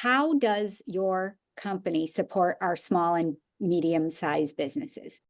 how does your company support our small and medium-sized businesses?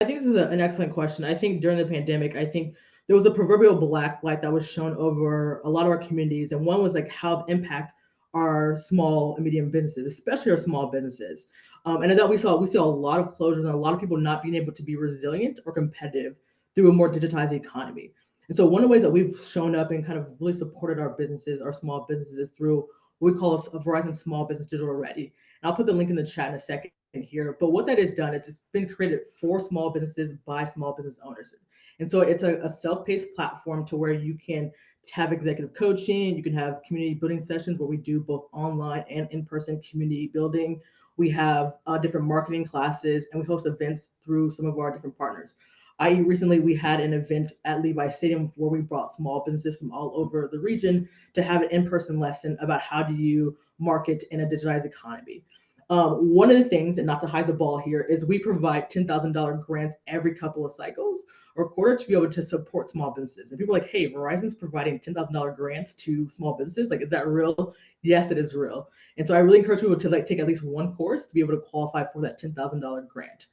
I think this is an excellent question. I think during the pandemic, I think there was a proverbial black light that was shown over a lot of our communities. And one was like how it impact our small and medium businesses, especially our small businesses. And that we saw a lot of closures and a lot of people not being able to be resilient or competitive through a more digitized economy. And so one of the ways that we've shown up and kind of really supported our businesses, our small businesses, is through what we call a Verizon Small Business Digital Ready. And I'll put the link in the chat in a second here. But what that has done, it's been created for small businesses by small business owners. And so it's a self-paced platform to where you can have executive coaching, you can have community building sessions where we do both online and in-person community building. We have different marketing classes, and we host events through some of our different partners. Recently, we had an event at Levi Stadium where we brought small businesses from all over the region to have an in-person lesson about how do you market in a digitized economy. One of the things, and not to hide the ball here, is we provide $10,000 grants every couple of cycles or quarter to be able to support small businesses. And people are like, hey, Verizon's providing $10,000 grants to small businesses. Like, is that real? Yes, it is real. And so I really encourage people to take at least one course to be able to qualify for that $10,000 grant.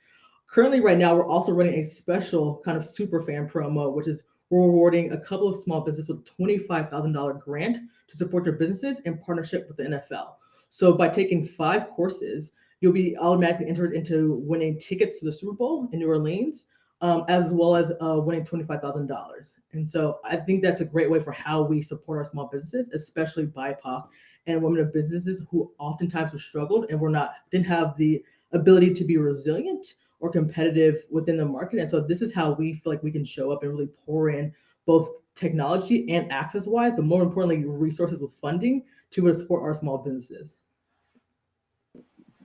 Currently, right now, we're also running a special kind of super fan promo, which is we're rewarding a couple of small businesses with $25,000 grant to support their businesses in partnership with the NFL. So by taking 5 courses, you'll be automatically entered into winning tickets to the Super Bowl in New Orleans, as well as winning $25,000. And so I think that's a great way for how we support our small businesses, especially BIPOC and women of businesses who oftentimes have struggled and didn't have the ability to be resilient or competitive within the market. And so this is how we feel like we can show up and really pour in both technology and access-wise, but more importantly, resources with funding to be able to support our small businesses.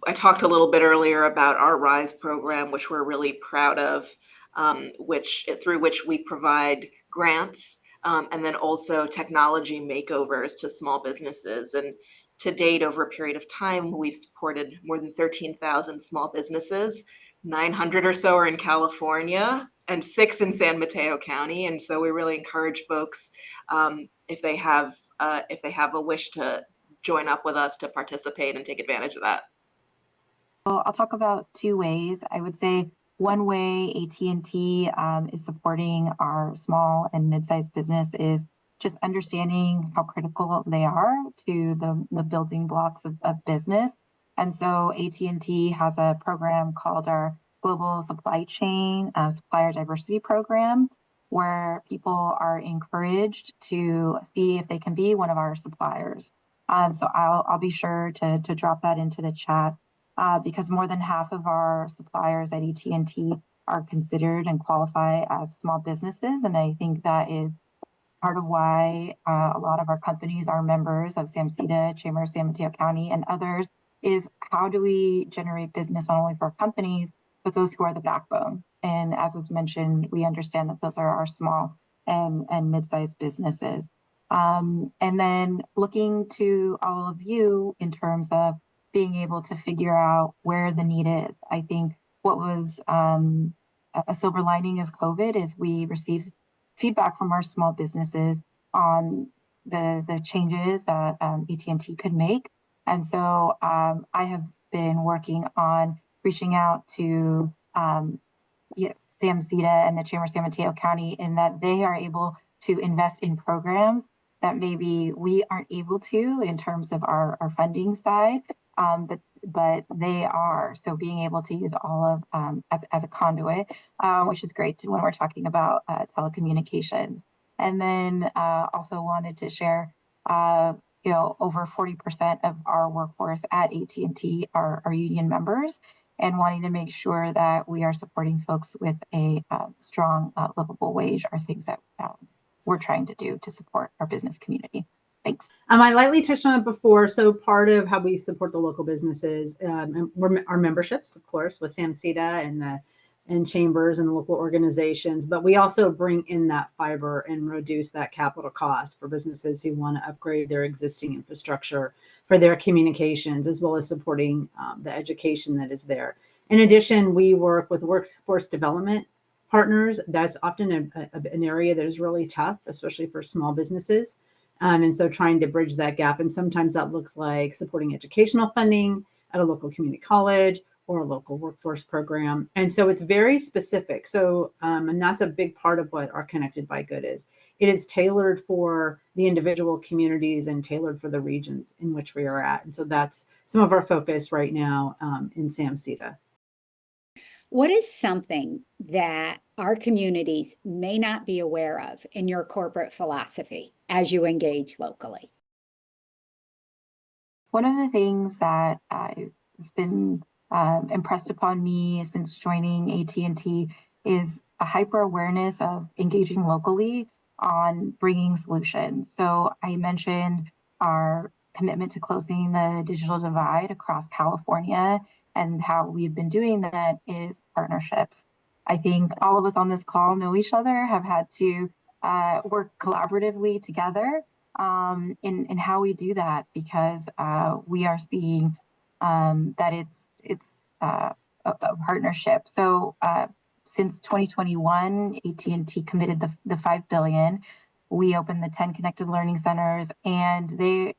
I talked a little bit earlier about our RISE program, which we're really proud of, through which we provide grants and then also technology makeovers to small businesses. And to date, over a period of time, we've supported more than 13,000 small businesses. 900 or so are in California and 6 in San Mateo County. And so we really encourage folks, if they have a wish to join up with us, to participate and take advantage of that. Well, I'll talk about 2 ways. I would say one way AT&T is supporting our small and mid-sized business is just understanding how critical they are to the building blocks of business. And so AT&T has a program called our Global Supply Chain Supplier Diversity Program, where people are encouraged to see if they can be one of our suppliers. So I'll be sure to drop that into the chat because more than half of our suppliers at AT&T are considered and qualify as small businesses. And I think that is part of why a lot of our companies are members of SAMCEDA, Chamber of San Mateo County, and others, is how do we generate business not only for our companies, but those who are the backbone. And as was mentioned, we understand that those are our small and mid-sized businesses. And then looking to all of you in terms of being able to figure out where the need is. I think what was a silver lining of COVID is we received feedback from our small businesses on the changes that AT&T could make. And so I have been working on reaching out to SAMCEDA and the Chamber of San Mateo County in that they are able to invest in programs that maybe we aren't able to in terms of our funding side, but they are. So being able to use all of as a conduit, which is great when we're talking about telecommunications. And then also wanted to share, over 40% of our workforce at AT&T are union members, and wanting to make sure that we are supporting folks with a strong livable wage are things that we're trying to do to support our business community. Thanks. I lightly touched on it before. So part of how we support the local businesses, our memberships, of course, with SAMCEDA and chambers and local organizations, but we also bring in that fiber and reduce that capital cost for businesses who want to upgrade their existing infrastructure for their communications, as well as supporting the education that is there. In addition, we work with workforce development partners. That's often an area that is really tough, especially for small businesses. And so trying to bridge that gap. And sometimes that looks like supporting educational funding at a local community college or a local workforce program. And so it's very specific. So, and that's a big part of what our Connected by Good is. It is tailored for the individual communities and tailored for the regions in which we are at. And so that's some of our focus right now in SAMCEDA. What is something that our communities may not be aware of in your corporate philosophy as you engage locally? One of the things that has been impressed upon me since joining AT&T is a hyper awareness of engaging locally on bringing solutions. So I mentioned our commitment to closing the digital divide across California, and how we've been doing that is partnerships. I think all of us on this call know each other, have had to work collaboratively together in how we do that, because we are seeing that it's a partnership. So since 2021, AT&T committed the $5 billion. We opened the 10 connected learning centers, and the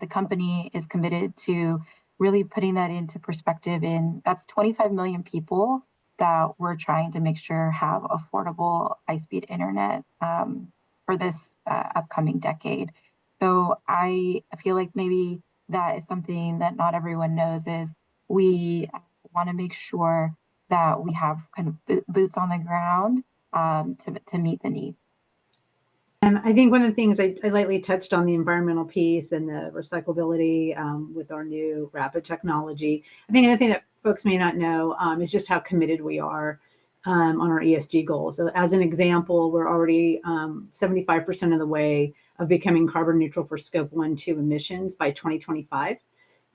company is committed to really putting that into perspective. That's 25 million people that we're trying to make sure have affordable high-speed internet for this upcoming decade. So I feel like maybe that is something that not everyone knows, is we want to make sure that we have kind of boots on the ground to meet the need. And I think one of the things I lightly touched on the environmental piece and the recyclability with our new rapid technology. I think another thing that folks may not know is just how committed we are on our ESG goals. So as an example, we're already 75% of the way of becoming carbon neutral for scope 1, 2 emissions by 2025.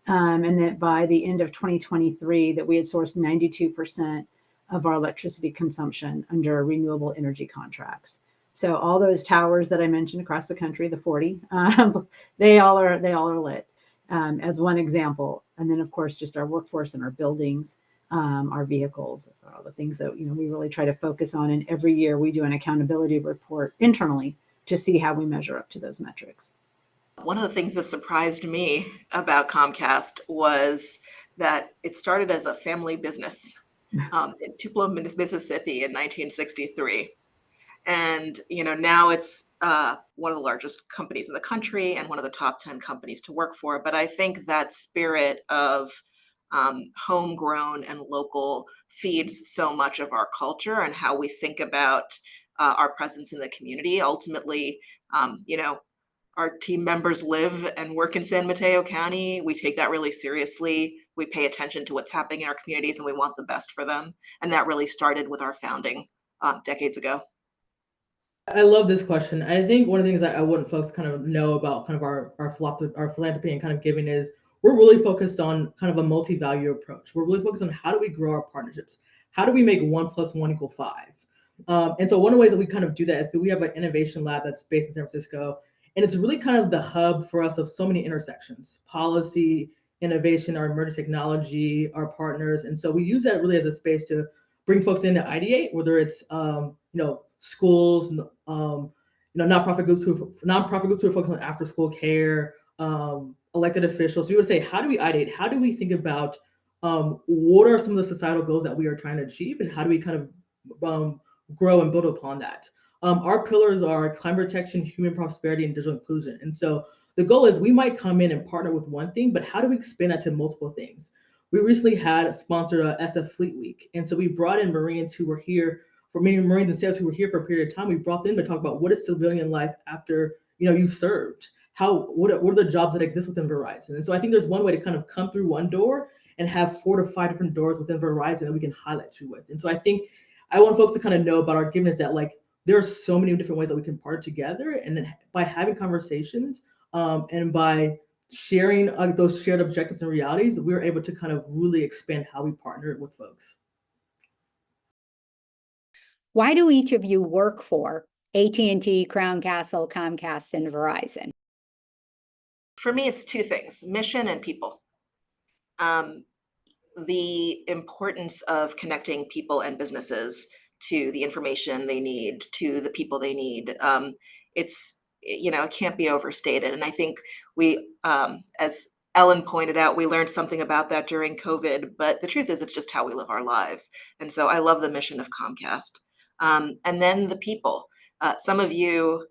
And that by the end of 2023, that we had sourced 92% of our electricity consumption under renewable energy contracts. So all those towers that I mentioned across the country, the 40, they all are lit as one example. And then of course, just our workforce and our buildings, our vehicles, all the things that, we really try to focus on. And every year we do an accountability report internally to see how we measure up to those metrics. One of the things that surprised me about Comcast was that it started as a family business in Tupelo, Mississippi in 1963. And, now it's one of the largest companies in the country and one of the top 10 companies to work for. But I think that spirit of homegrown and local feeds so much of our culture and how we think about our presence in the community. Ultimately, our team members live and work in San Mateo County. We take that really seriously. We pay attention to what's happening in our communities, and we want the best for them. And that really started with our founding decades ago. I love this question. I think one of the things that I want folks kind of know about kind of our philanthropy and kind of giving is we're really focused on kind of a multi-value approach. We're really focused on how do we grow our partnerships? How do we make 1 + 1 = 5? And so one of the ways that we kind of do that is that we have an innovation lab that's based in San Francisco. And it's really kind of the hub for us of so many intersections: policy, innovation, our emerging technology, our partners. And so we use that really as a space to bring folks in to ideate, whether it's schools, nonprofit groups who are focused on after school care, elected officials. So we would say, how do we ideate? How do we think about what are some of the societal goals that we are trying to achieve, and how do we kind of grow and build upon that? Our pillars are climate protection, human prosperity, and digital inclusion. And so the goal is we might come in and partner with one thing, but how do we expand that to multiple things? We recently had sponsored a SF Fleet Week. And so we brought in Marines who were here, for many Marines and sailors who were here for a period of time. We brought them to talk about what is civilian life after you served. What are the jobs that exist within Verizon? And so I think there's one way to kind of come through one door and have 4 to 5 different doors within Verizon that we can highlight you with. And so I think I want folks to kind of know about our giving is that there are so many different ways that we can partner together. And then by having conversations and by sharing those shared objectives and realities, we're able to kind of really expand how we partner with folks. Why do each of you work for AT&T, Crown Castle, Comcast, and Verizon? For me, it's 2 things: mission and people. The importance of connecting people and businesses to the information they need, to the people they need. It's it can't be overstated. And I think we, as Ellen pointed out, we learned something about that during COVID, but the truth is it's just how we live our lives. And so I love the mission of Comcast. And then the people. Some of you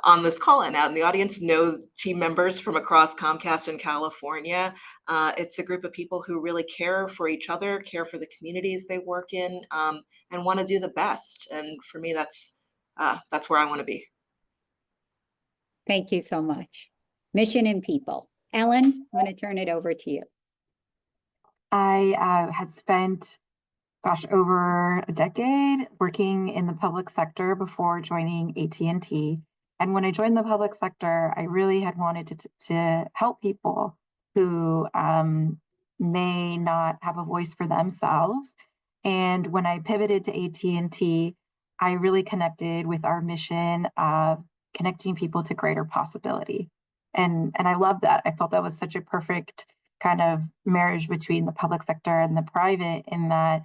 on this call and out in the audience know team members from across Comcast in California. It's a group of people who really care for each other, care for the communities they work in, and want to do the best. And for me, that's where I want to be. Thank you so much. Mission and people. Ellen, I'm going to turn it over to you. I had spent, over a decade working in the public sector before joining AT&T. And when I joined the public sector, I really had wanted to help people who may not have a voice for themselves. And when I pivoted to AT&T, I really connected with our mission of connecting people to greater possibility. And I love that. I felt that was such a perfect kind of marriage between the public sector and the private, in that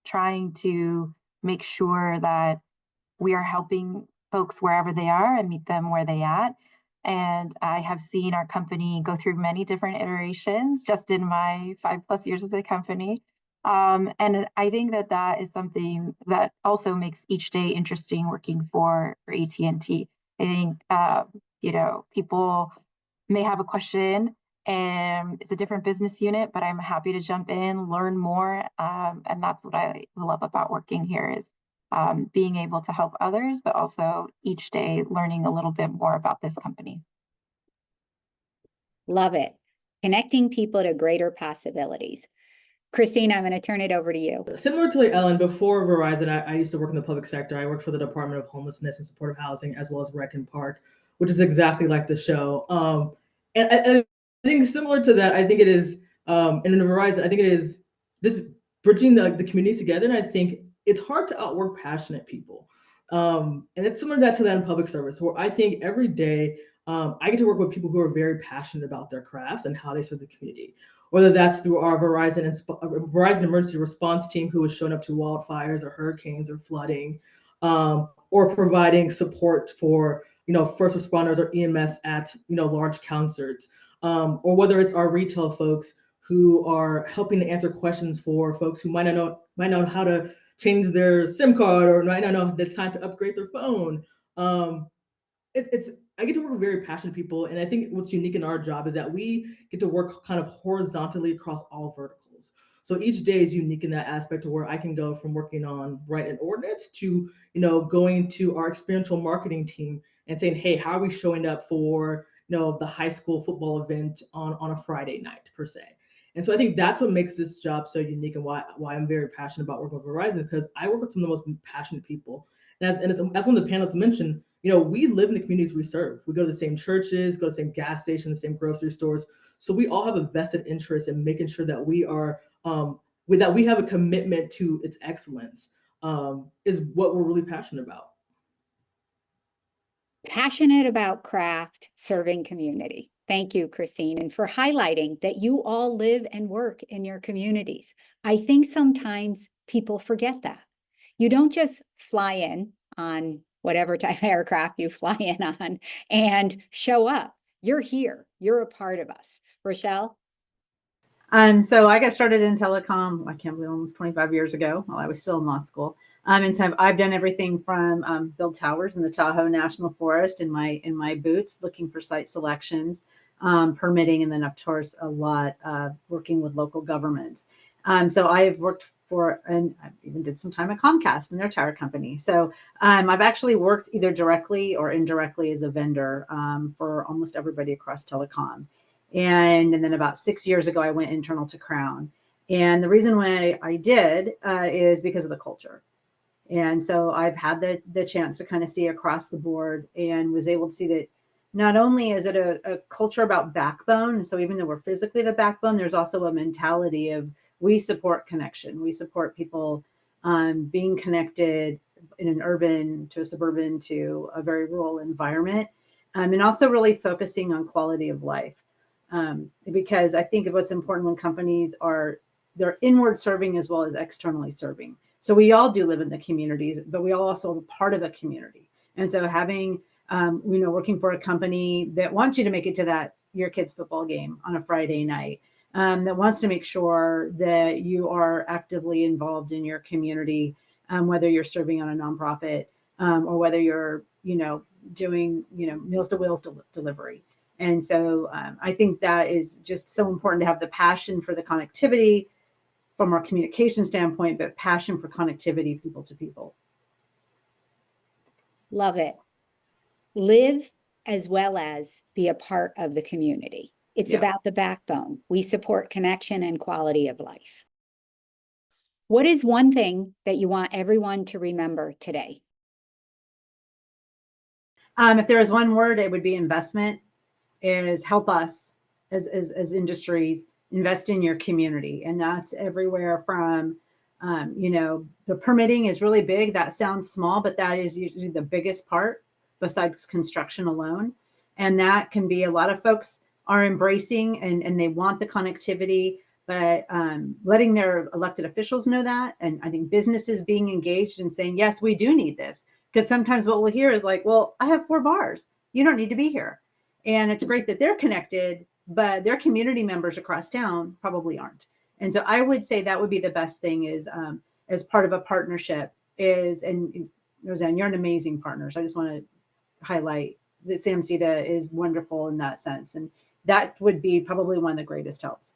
trying to make sure that we are helping folks wherever they are and meet them where they at. And I have seen our company go through many different iterations just in my 5+ years of the company. And I think that is something that also makes each day interesting working for AT&T. I think, people may have a question and it's a different business unit, but I'm happy to jump in, learn more. And that's what I love about working here, is being able to help others, but also each day learning a little bit more about this company. Love it. Connecting people to greater possibilities. Christine, I'm going to turn it over to you. Similar to Ellen, before Verizon, I used to work in the public sector. I worked for the Department of Homelessness and Supportive Housing, as well as Rec and Park, which is exactly like the show. And I think similar to that, I think it is, and in Verizon, I think it is this bridging the communities together. And I think it's hard to outwork passionate people. And it's similar to that in public service, where I think every day I get to work with people who are very passionate about their crafts and how they serve the community. Whether that's through our Verizon emergency response team, who has shown up to wildfires or hurricanes or flooding, or providing support for first responders or EMS at large concerts, or whether it's our retail folks who are helping to answer questions for folks who might not know how to change their SIM card, or might not know that it's time to upgrade their phone. I get to work with very passionate people, and I think what's unique in our job is that we get to work kind of horizontally across all verticals. So each day is unique in that aspect, to where I can go from working on write an ordinance to going to our experiential marketing team and saying, hey, how are we showing up for the high school football event on a Friday night, per se. And so I think that's what makes this job so unique, and why I'm very passionate about working with Verizon, is because I work with some of the most passionate people. And as one of the panelists mentioned, we live in the communities we serve. We go to the same churches, go to the same gas stations, the same grocery stores. So we all have a vested interest in making sure that we are, that we have a commitment to its excellence, is what we're really passionate about. Passionate about craft, serving community. Thank you, Christine, and for highlighting that you all live and work in your communities. I think sometimes people forget that. You don't just fly in on whatever type of aircraft you fly in on and show up. You're here. You're a part of us. Rochelle? So I got started in telecom, I can't believe, almost 25 years ago, while I was still in law school. And so I've done everything from build towers in the Tahoe National Forest in my boots, looking for site selections, permitting, and then of course a lot working with local governments. So I have worked for, and I even did some time at Comcast in their tower company. So I've actually worked either directly or indirectly as a vendor for almost everybody across telecom. And then about 6 years ago, I went internal to Crown. And the reason why I did is because of the culture. And so I've had the chance to kind of see across the board, and was able to see that not only is it a culture about backbone, so even though we're physically the backbone, there's also a mentality of we support connection. We support people being connected in an urban to a suburban to a very rural environment, and also really focusing on quality of life. Because I think what's important when companies they're inward serving as well as externally serving. So we all do live in the communities, but we all also are part of a community. And so having working for a company that wants you to make it to your kid's football game on a Friday night, that wants to make sure that you are actively involved in your community, whether you're serving on a nonprofit, or whether you're, doing, Meals to Wheels delivery. And so I think that is just so important to have the passion for the connectivity from our communication standpoint, but passion for connectivity, people to people. Love it. Live as well as be a part of the community. It's about the backbone. We support connection and quality of life. What is one thing that you want everyone to remember today? If there was one word, it would be investment. Is help us as industries invest in your community, and that's everywhere from, the permitting is really big. That sounds small, but that is usually the biggest part besides construction alone. And that can be a lot of folks are embracing and they want the connectivity, but letting their elected officials know that. And I think businesses being engaged and saying, yes, we do need this. Because sometimes what we'll hear is like, well, I have 4 bars. You don't need to be here. And it's great that they're connected, but their community members across town probably aren't. And so I would say that would be the best thing is as part of a partnership and Roseanne, you're an amazing partner. So I just want to highlight that SAMCEDA is wonderful in that sense. And that would be probably one of the greatest helps.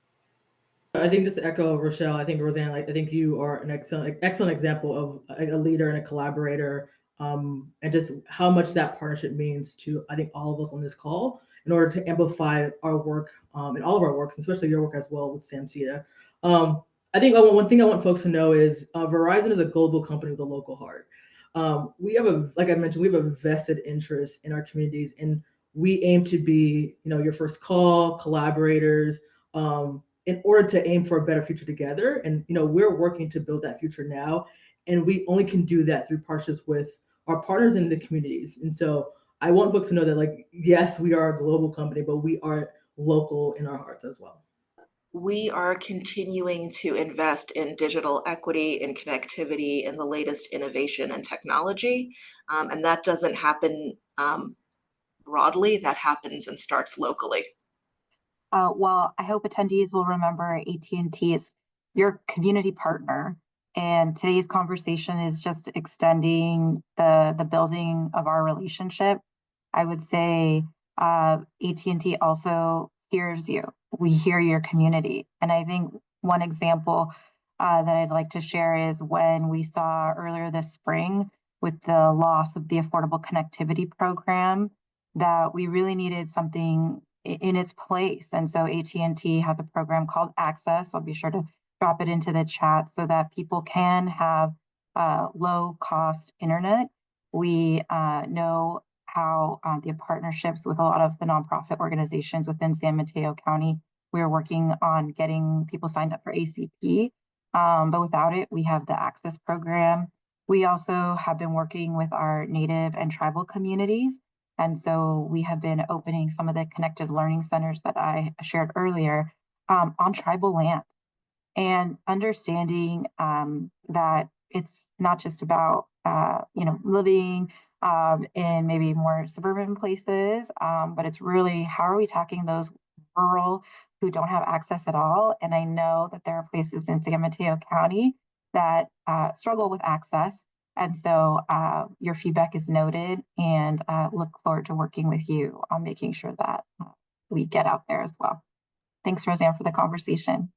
I think just to echo Rochelle, I think Roseanne, I think you are an excellent example of a leader and a collaborator, and just how much that partnership means to, I think, all of us on this call in order to amplify our work and all of our works, especially your work as well with SAMCEDA. I think one thing I want folks to know is Verizon is a global company with a local heart. We have like I mentioned, we have a vested interest in our communities, and we aim to be, your first call, collaborators, in order to aim for a better future together. And, we're working to build that future now. And we only can do that through partnerships with our partners in the communities. And so I want folks to know that, yes, we are a global company, but we are local in our hearts as well. We are continuing to invest in digital equity and connectivity and the latest innovation and technology. And that doesn't happen broadly, that happens and starts locally. Well, I hope attendees will remember AT&T is your community partner. And today's conversation is just extending the building of our relationship. I would say AT&T also hears you. We hear your community. And I think one example that I'd like to share is when we saw earlier this spring with the loss of the Affordable Connectivity Program, that we really needed something in its place. And so AT&T has a program called Access. I'll be sure to drop it into the chat so that people can have low cost internet. We know how the partnerships with a lot of the nonprofit organizations within San Mateo County, we're working on getting people signed up for ACP. But without it, we have the Access program. We also have been working with our Native and tribal communities. And so we have been opening some of the connected learning centers that I shared earlier on tribal land, and understanding that it's not just about living in maybe more suburban places, but it's really how are we talking those rural who don't have access at all. And I know that there are places in San Mateo County that struggle with access. And so your feedback is noted, and look forward to working with you on making sure that we get out there as well. Thanks, Roseanne, for the conversation.